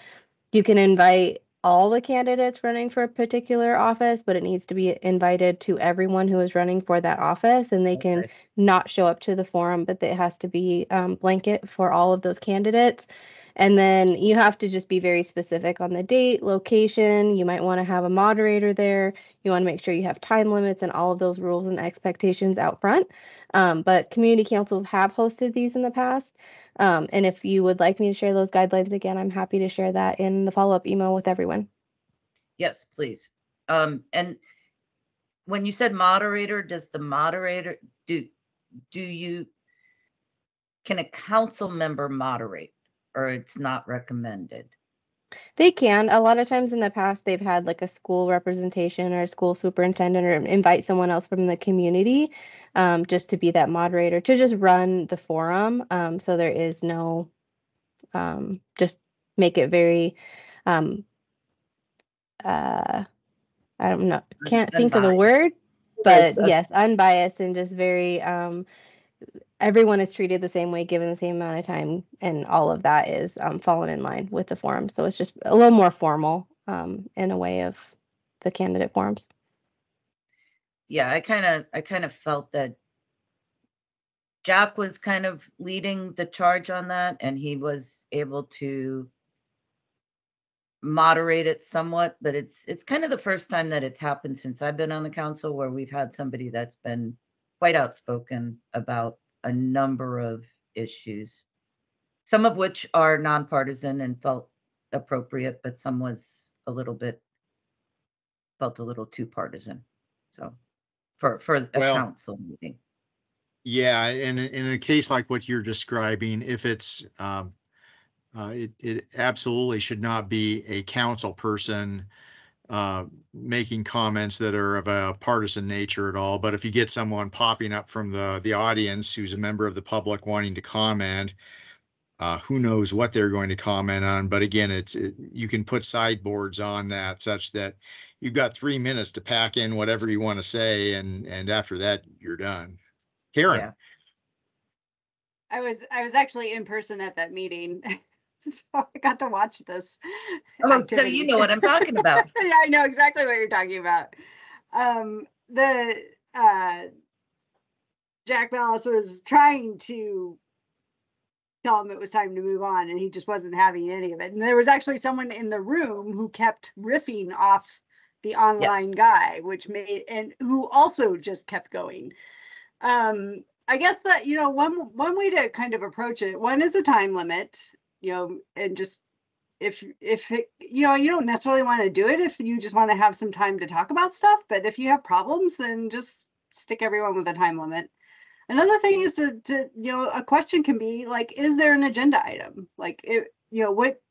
you can invite all the candidates running for a particular office, but it needs to be invited to everyone who is running for that office, and they can not show up to the forum, but it has to be blanket for all of those candidates. And then you have to just be very specific on the date, location. You might want to have a moderator there. You want to make sure you have time limits and all of those rules and expectations out front. But community councils have hosted these in the past. And if you would like me to share those guidelines again, I'm happy to share that in the follow-up email with everyone. Yes, please. And when you said moderator, does the moderator, can a council member moderate, or it's not recommended? They can. A lot of times in the past, they've had like a school representation or a school superintendent or invite someone else from the community just to be that moderator, to just run the forum. So there is no, just make it very, I don't know, can't think of the word, but yes, unbiased and just very, everyone is treated the same way, given the same amount of time, and all of that is fallen in line with the forum. So it's just a little more formal in a way of the candidate forums. Yeah, I kind of felt that Jack was kind of leading the charge on that, and he was able to moderate it somewhat, but it's kind of the first time that it's happened since I've been on the council where we've had somebody that's been quite outspoken about a number of issues, some of which are nonpartisan and felt appropriate, but some was felt a little too partisan. So for a council meeting. Yeah, and in a case like what you're describing, if it's it absolutely should not be a council person making comments that are of a partisan nature at all. But if you get someone popping up from the audience who's a member of the public wanting to comment, who knows what they're going to comment on. But again, you can put sideboards on that such that you've got 3 minutes to pack in whatever you want to say, and after that you're done. Karen. Yeah. I was actually in person at that meeting. So I got to watch this. Oh, activity. So you know what I'm talking about. Yeah, I know exactly what you're talking about. Jack Bellis was trying to tell him it was time to move on, and he just wasn't having any of it. And there was actually someone in the room who kept riffing off the online guy, which made, and who also just kept going. I guess that, you know, one way to kind of approach it, one is a time limit, you know, and just if it, you know, you don't necessarily want to do it if you just want to have some time to talk about stuff, but if you have problems, then just stick everyone with a time limit. Another thing is to you know, a question can be like, is there an agenda item? Like, it, you know, what,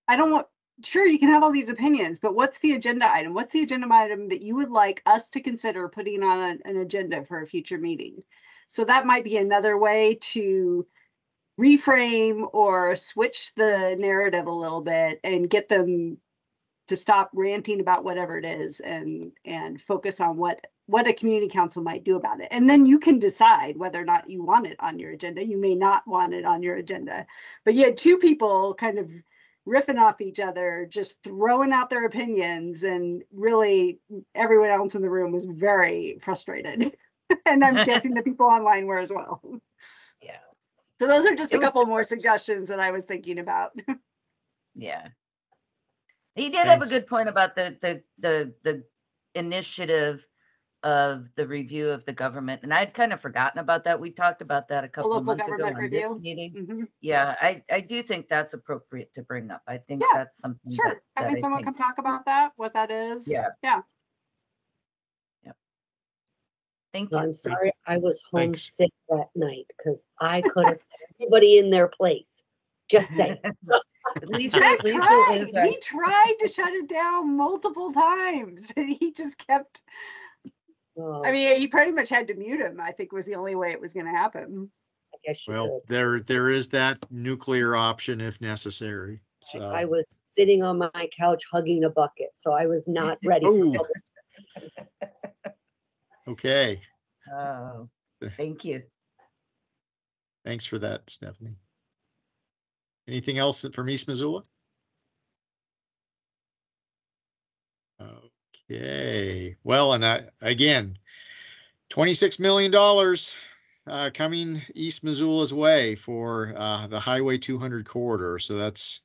I don't want, sure, you can have all these opinions, but what's the agenda item? What's the agenda item that you would like us to consider putting on an agenda for a future meeting? So that might be another way to reframe or switch the narrative a little bit and get them to stop ranting about whatever it is and focus on what a community council might do about it. And then you can decide whether or not you want it on your agenda. You may not want it on your agenda, but you had two people kind of riffing off each other, just throwing out their opinions, and really everyone else in the room was very frustrated. And I'm guessing the people online were as well. Yeah. So those are just a couple more suggestions that I was thinking about. Yeah. He did have a good point about the initiative of the review of the government, and I'd kind of forgotten about that. We talked about that a couple of months ago on this meeting. Mm-hmm. Yeah, I do think that's appropriate to bring up. I think that's something. Sure, having someone come talk about that, what that is. Yeah. Yeah. Thank you. I'm sorry I was homesick that night because I could have everybody in their place. Just saying. Lisa is he tried to shut it down multiple times, and he just kept. I mean, he pretty much had to mute him. I think was the only way it was going to happen. I guess well, there is that nuclear option if necessary. So I was sitting on my couch hugging a bucket, so I was not ready. For okay. Oh, thank you. Thanks for that, Stephanie. Anything else from East Missoula? Okay. Well, and again, $26 million coming East Missoula's way for the Highway 200 corridor. So that's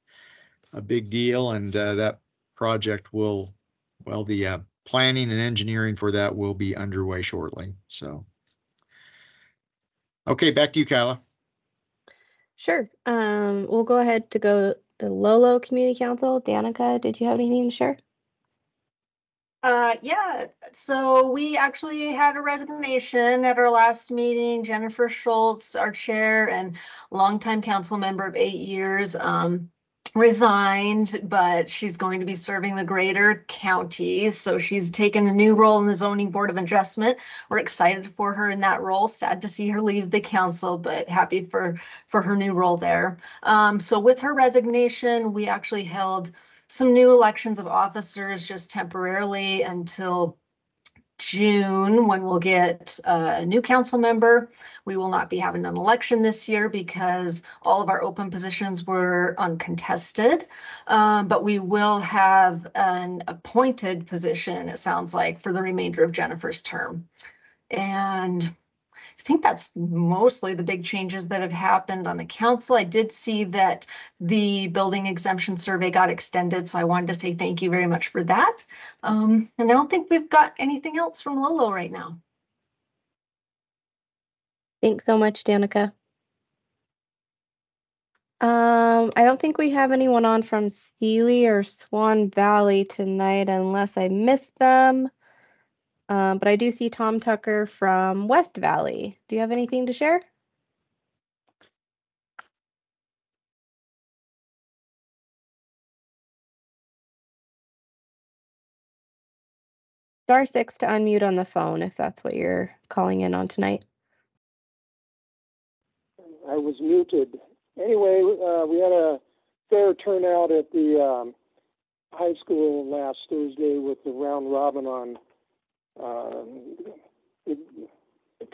a big deal, and that project will, well, the planning and engineering for that will be underway shortly. So, okay, back to you, Kyla. Sure. We'll go ahead to go to Lolo Community Council. Danica, did you have anything to share? Yeah, so we actually had a resignation at our last meeting. Jennifer Schultz, our chair and longtime council member of 8 years, resigned, but she's going to be serving the greater county. So she's taken a new role in the Zoning Board of Adjustment. We're excited for her in that role. Sad to see her leave the council, but happy for her new role there. So with her resignation, we actually held some new elections of officers just temporarily until June, when we'll get a new council member. We will not be having an election this year because all of our open positions were uncontested, but we will have an appointed position, it sounds like, for the remainder of Jennifer's term. And I think that's mostly the big changes that have happened on the council. I did see that the building exemption survey got extended, so I wanted to say thank you very much for that. And I don't think we've got anything else from Lolo right now. Thanks so much, Danica. I don't think we have anyone on from Sealy or Swan Valley tonight unless I missed them. But I do see Tom Tucker from West Valley. Do you have anything to share? Star 6 to unmute on the phone if that's what you're calling in on tonight. I was muted. Anyway, we had a fair turnout at the high school last Thursday with the round robin on the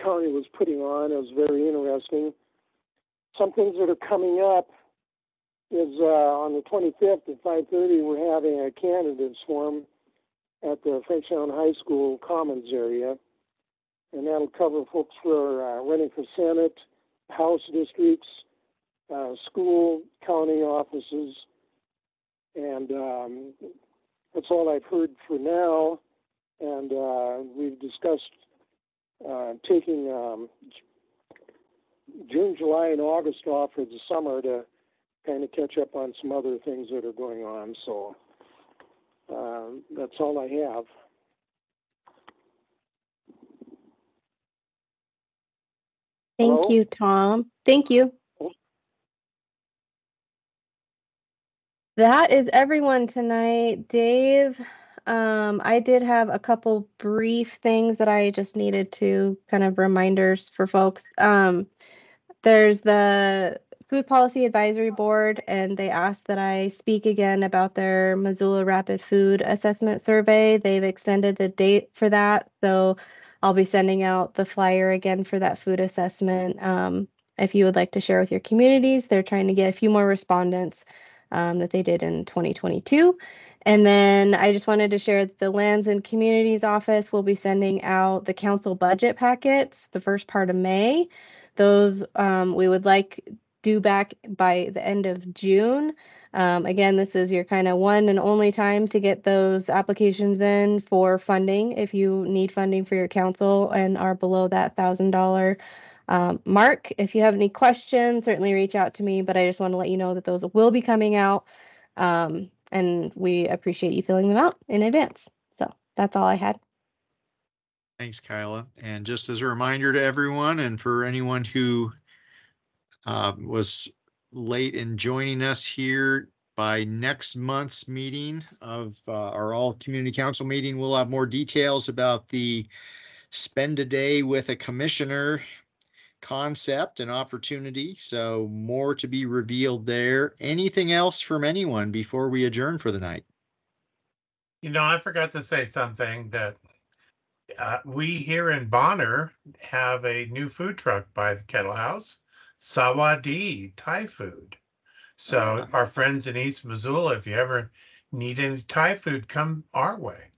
county was putting on. It was very interesting. Some things that are coming up is on the 25th at 5:30, we're having a candidates forum at the Frenchtown High School Commons area, and that'll cover folks who are running for Senate, House districts, school, county offices, and that's all I've heard for now. And we've discussed taking June, July, and August off for the summer to kind of catch up on some other things that are going on. So that's all I have. Thank you, Tom. Thank you. That is everyone tonight. Dave, I did have a couple brief things that I just needed to kind of reminders for folks. There's the Food Policy Advisory Board, and they asked that I speak again about their Missoula Rapid Food Assessment Survey. They've extended the date for that, so I'll be sending out the flyer again for that food assessment. If you would like to share with your communities, they're trying to get a few more respondents that they did in 2022. And then I just wanted to share that the Lands and Communities Office will be sending out the council budget packets the first part of May. Those we would like due back by the end of June. Again, this is your kind of one and only time to get those applications in for funding if you need funding for your council and are below that $1,000 mark. If you have any questions, certainly reach out to me, but I just want to let you know that those will be coming out, and we appreciate you filling them out in advance. So that's all I had. Thanks, Kyla. And just as a reminder to everyone, and for anyone who was late in joining us here, by next month's meeting of our all community council meeting, we'll have more details about the spend a day with a commissioner concept and opportunity. So more to be revealed there. Anything else from anyone before we adjourn for the night? You know, I forgot to say something that we here in Bonner have a new food truck by the Kettle House, Sawadi Thai food. So our friends in East Missoula, if you ever need any Thai food, come our way.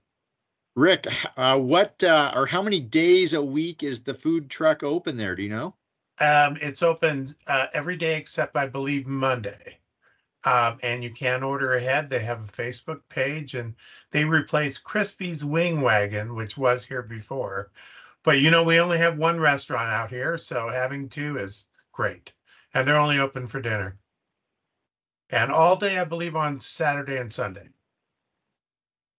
Rick, what or how many days a week is the food truck open there? Do you know? It's open every day except I believe Monday. And you can order ahead. They have a Facebook page, and they replaced Crispy's Wing Wagon, which was here before. But you know, we only have one restaurant out here, so having two is great. And they're only open for dinner. And all day, I believe, on Saturday and Sunday.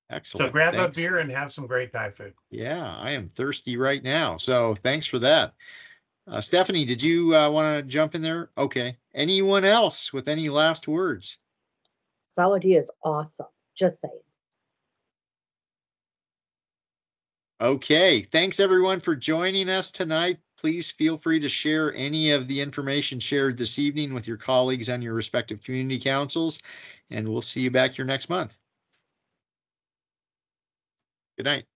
Excellent. So grab Thanks. a beer and have some great Thai food. Yeah, I am thirsty right now. So thanks for that. Stephanie, did you want to jump in there? Okay. Anyone else with any last words? Sawadee is awesome. Just saying. Okay. Thanks everyone for joining us tonight. Please feel free to share any of the information shared this evening with your colleagues on your respective community councils, and we'll see you back here next month. Good night.